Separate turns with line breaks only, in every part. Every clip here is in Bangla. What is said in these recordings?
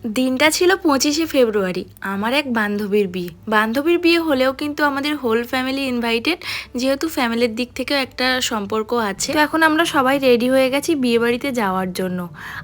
দিনটা ছিল 25শে ফেব্রুয়ারি। আমার এক বান্ধবীর বিয়ে হলেও কিন্তু আমাদের হোল ফ্যামিলি ইনভাইটেড, যেহেতু ফ্যামিলির দিক থেকেও একটা সম্পর্ক আছে। তো এখন আমরা সবাই রেডি হয়ে গেছি বিয়ে বাড়িতে যাওয়ার জন্য।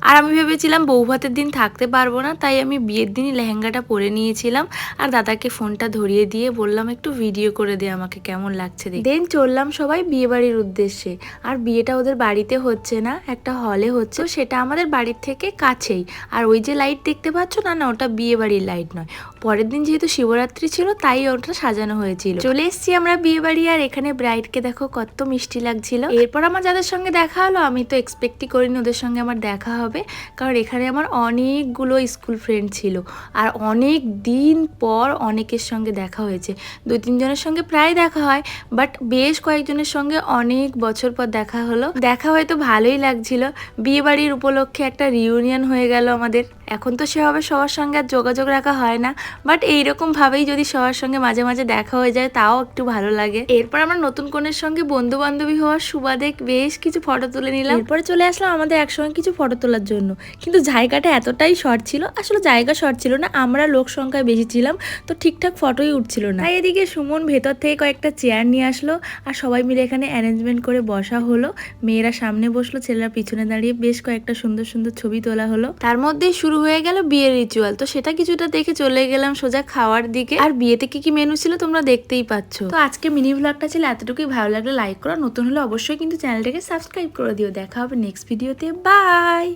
আর আমি ভেবেছিলাম বউ ভাতের দিন থাকতে পারবো না, তাই আমি বিয়ের দিনই লেহেঙ্গাটা পরে নিয়েছিলাম। আর দাদাকে ফোনটা ধরিয়ে দিয়ে বললাম একটু ভিডিও করে দে আমাকে, কেমন লাগছে দেখ। দেন চললাম সবাই বিয়ে বাড়ির উদ্দেশ্যে। আর বিয়েটা ওদের বাড়িতে হচ্ছে না, একটা হলে হচ্ছে, সেটা আমাদের বাড়ির থেকে কাছেই। আর ওই যে লাইট দেখতে পাচ্ছ না, না ওটা বিয়ে বাড়ির লাইট নয়। পরের দিন যেহেতু শিবরাত্রি ছিল তাই ওটা সাজানো হয়েছিল। চলে এসেছি আমরা বিয়ে বাড়ি। আর এখানে ব্রাইডকে দেখো কত মিষ্টি লাগছিল। এরপর আমার যাদের সঙ্গে দেখা হলো, আমি তো এক্সপেক্টই করিনি ওদের সঙ্গে আমার দেখা হবে, কারণ এখানে আমার অনেকগুলো স্কুল ফ্রেন্ড ছিল। আর অনেক দিন পর অনেকের সঙ্গে দেখা হয়েছে। 2-3 জনের সঙ্গে প্রায় দেখা হয়, বাট বেশ কয়েকজনের সঙ্গে অনেক বছর পর দেখা হলো। দেখা হয়তো ভালোই লাগছিল। বিয়ে বাড়ির উপলক্ষে একটা রিউনিয়ন হয়ে গেল আমাদের। এখন তো সেভাবে সবার সঙ্গে আর যোগাযোগ রাখা হয় না, বাট এইরকম ভাবেই যদি সবার সঙ্গে মাঝে মাঝে দেখা হয়ে যায় তাও একটু ভালো লাগে। এরপর আমরা নতুন কনের সঙ্গে বন্ধু বান্ধবী হওয়ার সুবাদে বেশ কিছু ফটো তুলে নিলাম। এরপরে চলে আসলাম আমাদের একসঙ্গে কিছু ফটো তোলার জন্য। কিন্তু জায়গাটা এতটাই শর্ট ছিল, আসলে জায়গা শর্ট ছিল না, আমরা লোক সংখ্যায় বেশি ছিলাম, তো ঠিকঠাক ফটোই উঠছিল না। তাই এদিকে সুমন ভেতর থেকে কয়েকটা চেয়ার নিয়ে আসলো, আর সবাই মিলে এখানে অ্যারেঞ্জমেন্ট করে বসা হলো। মেয়েরা সামনে বসলো, ছেলেরা পিছনে দাঁড়িয়ে বেশ কয়েকটা সুন্দর সুন্দর ছবি তোলা হলো। তার মধ্যেই শুরু হয়ে গেল বিয়ের রিচুয়াল। তো সেটা কিছুটা দেখে চলে গেলাম সোজা খাওয়ার দিকে। আর বিয়েতে কি কি মেনু ছিল তোমরা দেখতেই পাচ্ছ। তো আজকে মিনি ভ্লগটা ছিল এতটুকুই। ভালো লাগলে লাইক করো, নতুন হলে অবশ্যই কিন্তু চ্যানেলটাকে সাবস্ক্রাইব করে দিও। দেখা হবে নেক্সট ভিডিওতে। বাই।